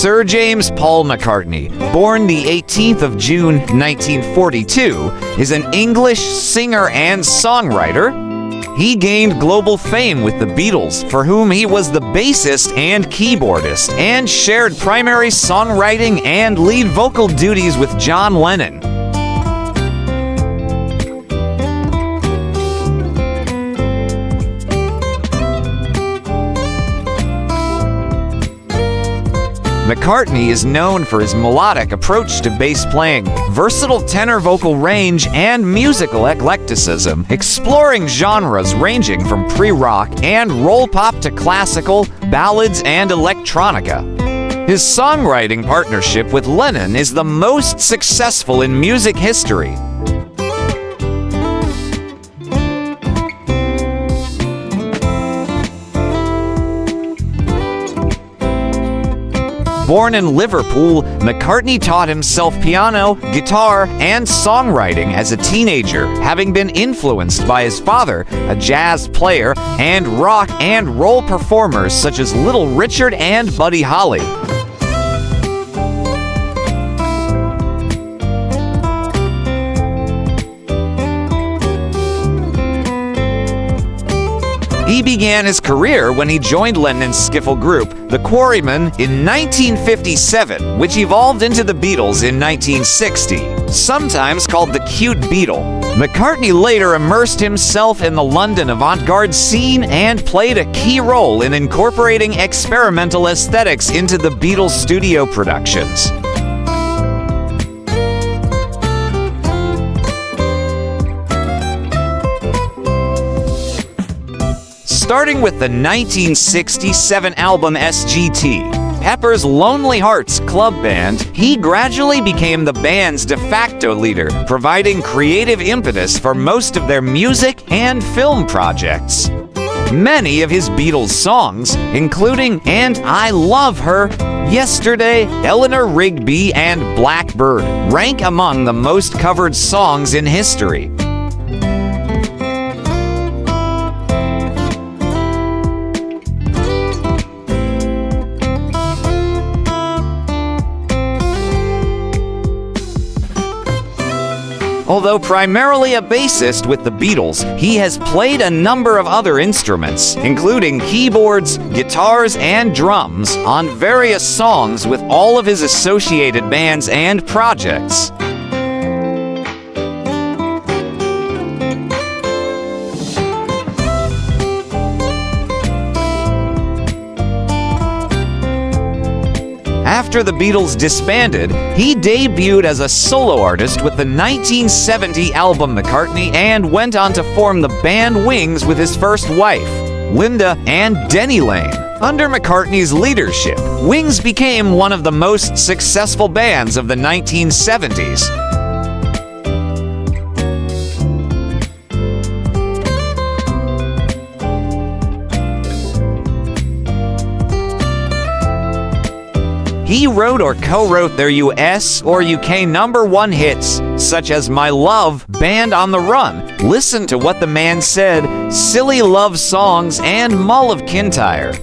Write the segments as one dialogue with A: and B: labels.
A: Sir James Paul McCartney, born the 18th of June 1942, is an English singer and songwriter. He gained global fame with the Beatles, for whom he was the bassist and keyboardist, and shared primary songwriting and lead vocal duties with John Lennon. McCartney is known for his melodic approach to bass playing, versatile tenor vocal range, and musical eclecticism, exploring genres ranging from pre-rock and roll pop to classical, ballads, and electronica. His songwriting partnership with Lennon is the most successful in music history. Born in Liverpool, McCartney taught himself piano, guitar, and songwriting as a teenager, having been influenced by his father, a jazz player, and rock and roll performers such as Little Richard and Buddy Holly. He began his career when he joined Lennon's skiffle group, the Quarrymen, in 1957, which evolved into the Beatles in 1960, sometimes called the Cute Beatle. McCartney later immersed himself in the London avant-garde scene and played a key role in incorporating experimental aesthetics into the Beatles' studio productions. Starting with the 1967 album SGT, Pepper's Lonely Hearts Club Band, he gradually became the band's de facto leader, providing creative impetus for most of their music and film projects. Many of his Beatles songs, including And I Love Her, Yesterday, Eleanor Rigby, and Blackbird, rank among the most covered songs in history. Although primarily a bassist with the Beatles, he has played a number of other instruments, including keyboards, guitars, and drums, on various songs with all of his associated bands and projects. After the Beatles disbanded, he debuted as a solo artist with the 1970 album McCartney and went on to form the band Wings with his first wife, Linda and Denny Lane. Under McCartney's leadership, Wings became one of the most successful bands of the 1970s. He wrote or co-wrote their US or UK #1 hits, such as My Love, Band on the Run, Listen to What the Man Said, Silly Love Songs, and Mull of Kintyre.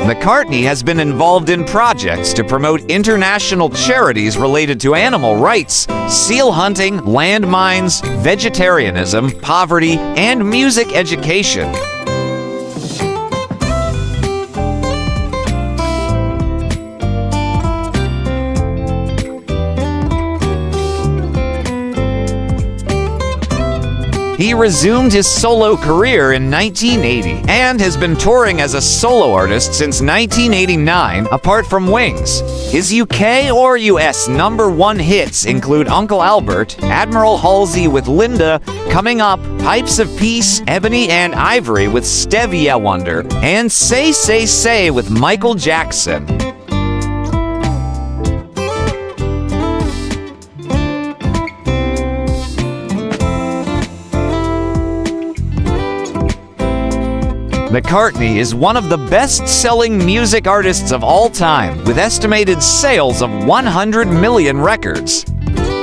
A: McCartney has been involved in projects to promote international charities related to animal rights, seal hunting, landmines, vegetarianism, poverty, and music education. He resumed his solo career in 1980 and has been touring as a solo artist since 1989, apart from Wings. His UK or US #1 hits include Uncle Albert, Admiral Halsey with Linda, Coming Up, Pipes of Peace, Ebony and Ivory with Stevie Wonder, and Say Say Say with Michael Jackson. McCartney is one of the best-selling music artists of all time, with estimated sales of 100 million records.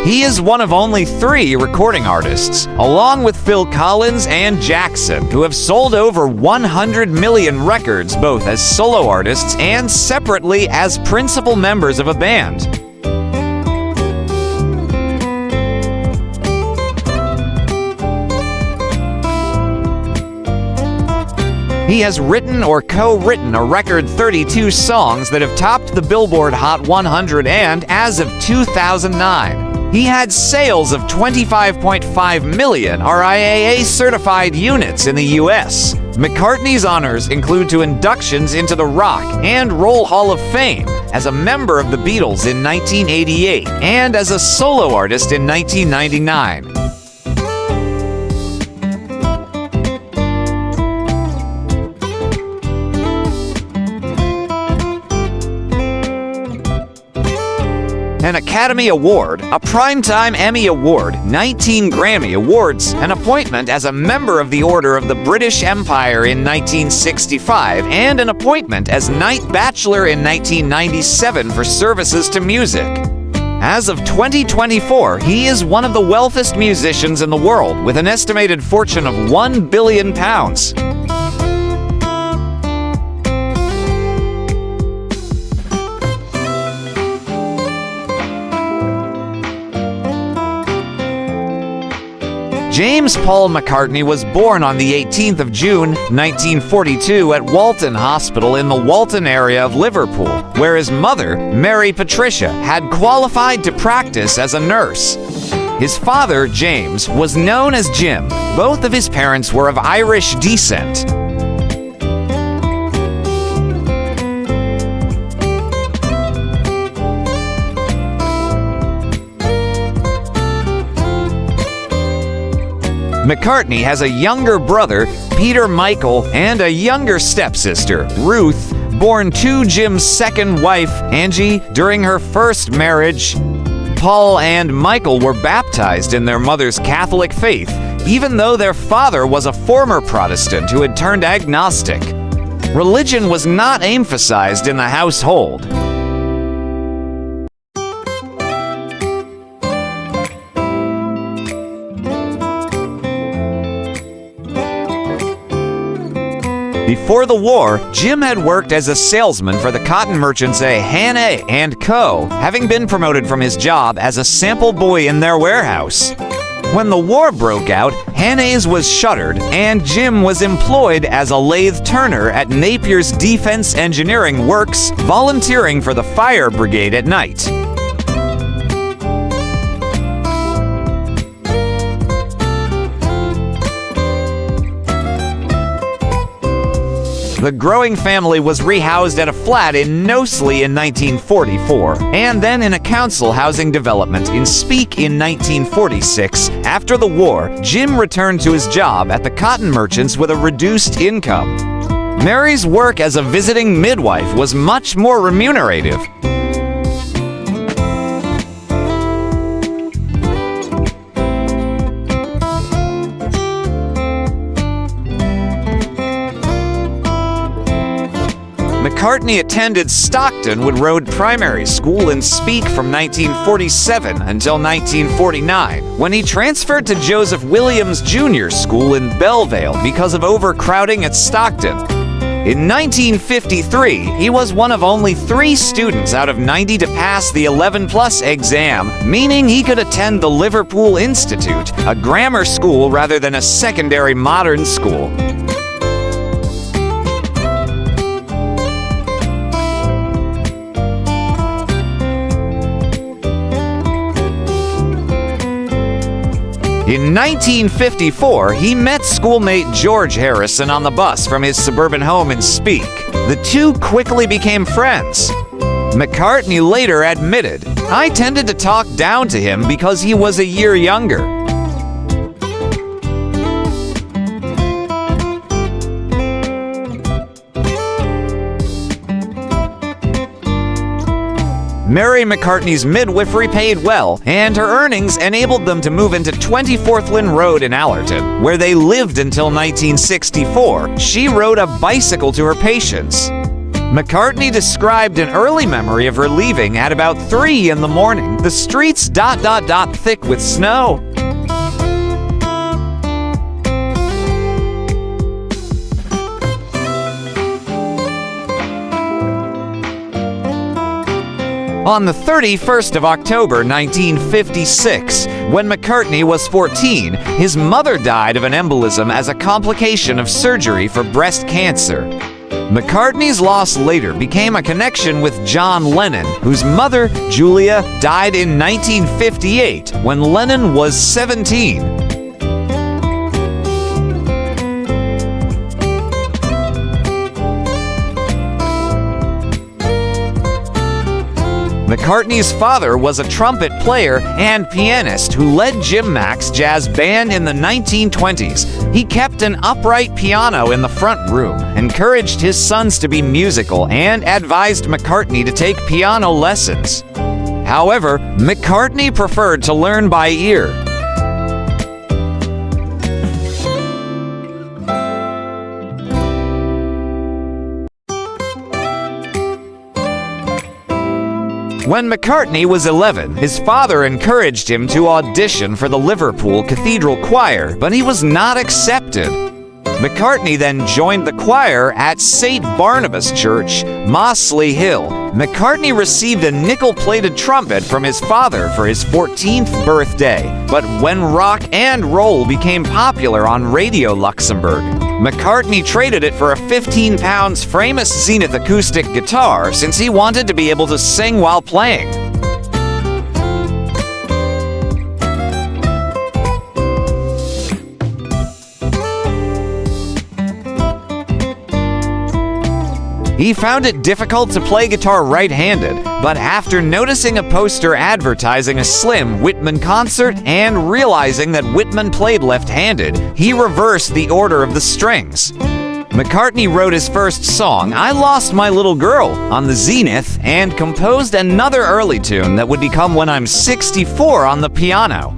A: He is one of only 3 recording artists, along with Phil Collins and Jackson, who have sold over 100 million records both as solo artists and separately as principal members of a band. He has written or co-written a record 32 songs that have topped the Billboard Hot 100, and as of 2009, he had sales of 25.5 million RIAA-certified units in the U.S. McCartney's honors include 2 inductions into the Rock and Roll Hall of Fame as a member of the Beatles in 1988 and as a solo artist in 1999. An Academy Award, a Primetime Emmy Award, 19 Grammy Awards, an appointment as a member of the Order of the British Empire in 1965, and an appointment as Knight Bachelor in 1997 for services to music. As of 2024, he is one of the wealthiest musicians in the world, with an estimated fortune of £1 billion. James Paul McCartney was born on the 18th of June, 1942 at Walton Hospital in the Walton area of Liverpool, where his mother, Mary Patricia, had qualified to practice as a nurse. His father, James, was known as Jim. Both of his parents were of Irish descent. McCartney has a younger brother, Peter Michael, and a younger stepsister, Ruth, born to Jim's second wife, Angie, during her first marriage. Paul and Michael were baptized in their mother's Catholic faith, even though their father was a former Protestant who had turned agnostic. Religion was not emphasized in the household. Before the war, Jim had worked as a salesman for the cotton merchants Hannay & Co., having been promoted from his job as a sample boy in their warehouse. When the war broke out, Hannay's was shuttered, and Jim was employed as a lathe turner at Napier's Defense Engineering Works, volunteering for the fire brigade at night. The growing family was rehoused at a flat in Knowsley in 1944, and then in a council housing development in Speke in 1946. After the war, Jim returned to his job at the cotton merchants with a reduced income. Mary's work as a visiting midwife was much more remunerative. McCartney attended Stockton-Wood Road Primary School in Speke from 1947 until 1949, when he transferred to Joseph Williams Jr. School in Bellevale because of overcrowding at Stockton. In 1953, he was one of only 3 students out of 90 to pass the 11+ exam, meaning he could attend the Liverpool Institute, a grammar school rather than a secondary modern school. In 1954, he met schoolmate George Harrison on the bus from his suburban home in Speke. The two quickly became friends. McCartney later admitted, "I tended to talk down to him because he was a year younger." Mary McCartney's midwifery paid well, and her earnings enabled them to move into 24th Lynn Road in Allerton, where they lived until 1964. She rode a bicycle to her patients. McCartney described an early memory of her leaving at about 3 in the morning. The streets ... thick with snow. On the 31st of October 1956, when McCartney was 14, his mother died of an embolism as a complication of surgery for breast cancer. McCartney's loss later became a connection with John Lennon, whose mother, Julia, died in 1958 when Lennon was 17. McCartney's father was a trumpet player and pianist who led Jim Mack's jazz band in the 1920s. He kept an upright piano in the front room, encouraged his sons to be musical, and advised McCartney to take piano lessons. However, McCartney preferred to learn by ear. When McCartney was 11, his father encouraged him to audition for the Liverpool Cathedral Choir, but he was not accepted. McCartney then joined the choir at St. Barnabas Church, Mossley Hill. McCartney received a nickel-plated trumpet from his father for his 14th birthday, but when rock and roll became popular on Radio Luxembourg, McCartney traded it for a 15-pound Framus Zenith acoustic guitar since he wanted to be able to sing while playing. He found it difficult to play guitar right-handed, but after noticing a poster advertising a Slim Whitman concert and realizing that Whitman played left-handed, he reversed the order of the strings. McCartney wrote his first song, "I Lost My Little Girl," on the Zenith and composed another early tune that would become "When I'm 64" on the piano.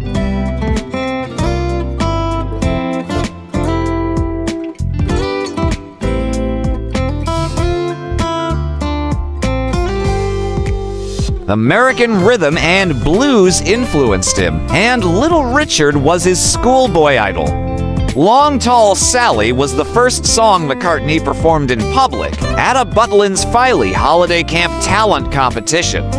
A: American rhythm and blues influenced him, and Little Richard was his schoolboy idol. Long Tall Sally was the first song McCartney performed in public at a Butlins Filey holiday camp talent competition.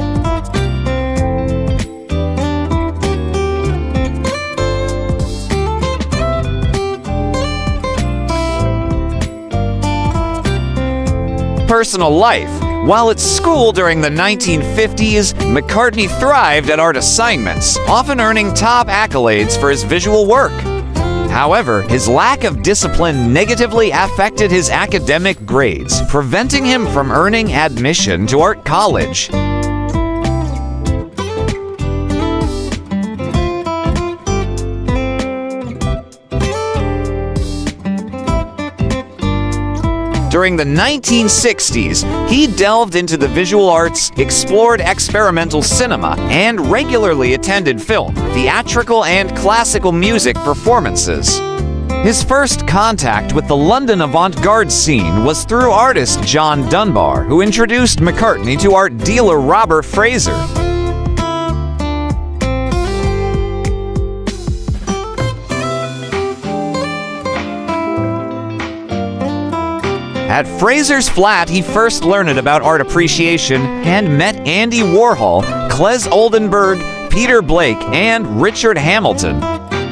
A: Personal life. While at school during the 1950s, McCartney thrived at art assignments, often earning top accolades for his visual work. However, his lack of discipline negatively affected his academic grades, preventing him from earning admission to art college. During the 1960s, he delved into the visual arts, explored experimental cinema, and regularly attended film, theatrical, and classical music performances. His first contact with the London avant-garde scene was through artist John Dunbar, who introduced McCartney to art dealer Robert Fraser. At Fraser's flat, he first learned about art appreciation and met Andy Warhol, Claes Oldenburg, Peter Blake, and Richard Hamilton.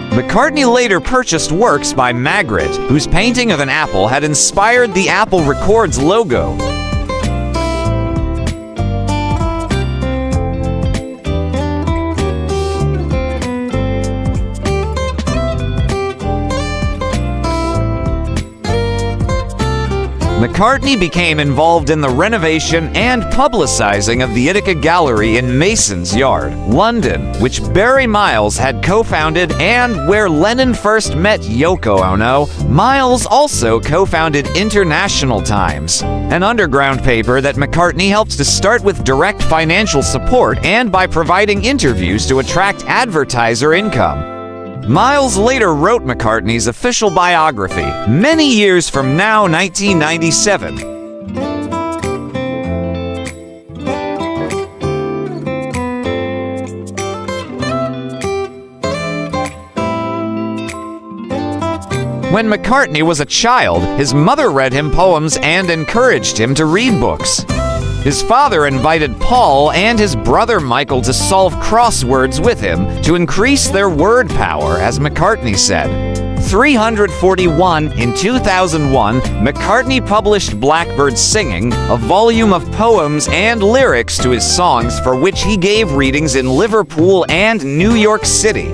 A: McCartney later purchased works by Magritte, whose painting of an apple had inspired the Apple Records logo. McCartney became involved in the renovation and publicizing of the Ithaca Gallery in Mason's Yard, London, which Barry Miles had co-founded and where Lennon first met Yoko Ono. Miles also co-founded International Times, an underground paper that McCartney helped to start with direct financial support and by providing interviews to attract advertiser income. Miles later wrote McCartney's official biography, many years from now, 1997. When McCartney was a child, his mother read him poems and encouraged him to read books. His father invited Paul and his brother Michael to solve crosswords with him to increase their word power, as McCartney said. 341 in 2001, McCartney published Blackbird Singing, a volume of poems and lyrics to his songs for which he gave readings in Liverpool and New York City.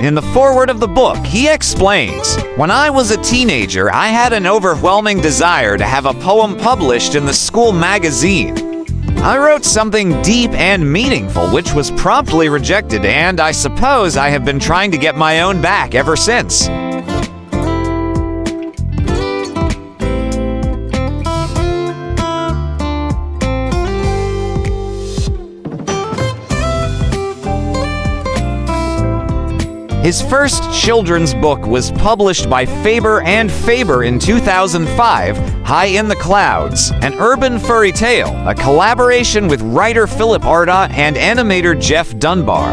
A: In the foreword of the book, he explains, "When I was a teenager, I had an overwhelming desire to have a poem published in the school magazine. I wrote something deep and meaningful, which was promptly rejected, and I suppose I have been trying to get my own back ever since." His first children's book was published by Faber and Faber in 2005, High in the Clouds, an urban fairy tale, a collaboration with writer Philip Arda and animator Jeff Dunbar.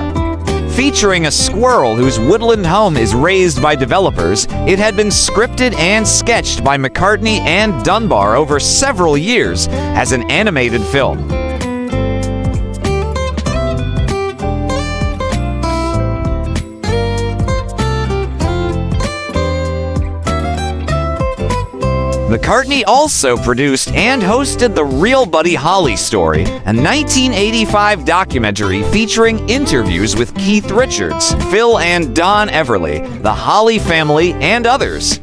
A: Featuring a squirrel whose woodland home is raised by developers, it had been scripted and sketched by McCartney and Dunbar over several years as an animated film. McCartney also produced and hosted The Real Buddy Holly Story, a 1985 documentary featuring interviews with Keith Richards, Phil and Don Everly, the Holly family, and others.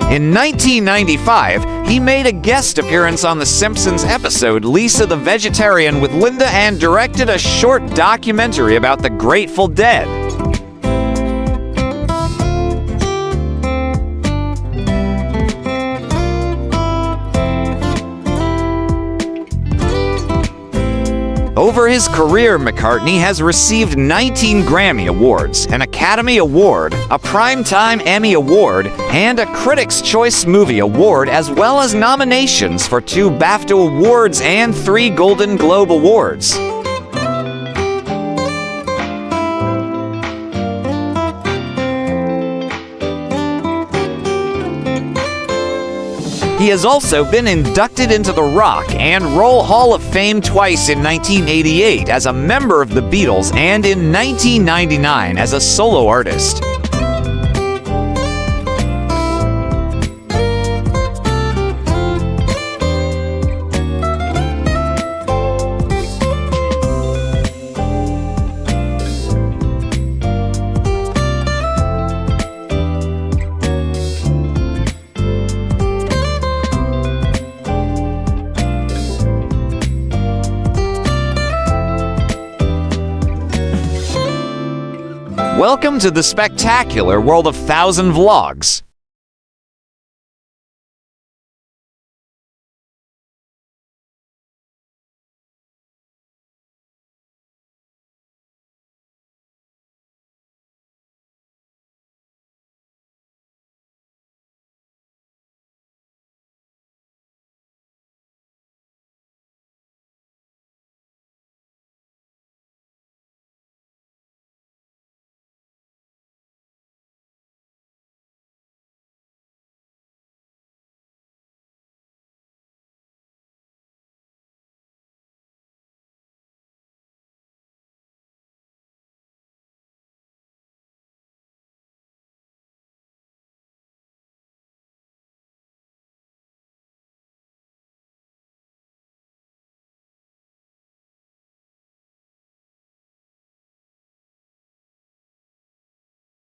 A: In 1995, he made a guest appearance on The Simpsons episode Lisa the Vegetarian with Linda and directed a short documentary about the Grateful Dead. Over his career, McCartney has received 19 Grammy Awards, an Academy Award, a Primetime Emmy Award, and a Critics' Choice Movie Award, as well as nominations for 2 BAFTA Awards and 3 Golden Globe Awards. He has also been inducted into the Rock and Roll Hall of Fame twice in 1988 as a member of the Beatles and in 1999 as a solo artist. Welcome to the spectacular world of 1,000 vlogs.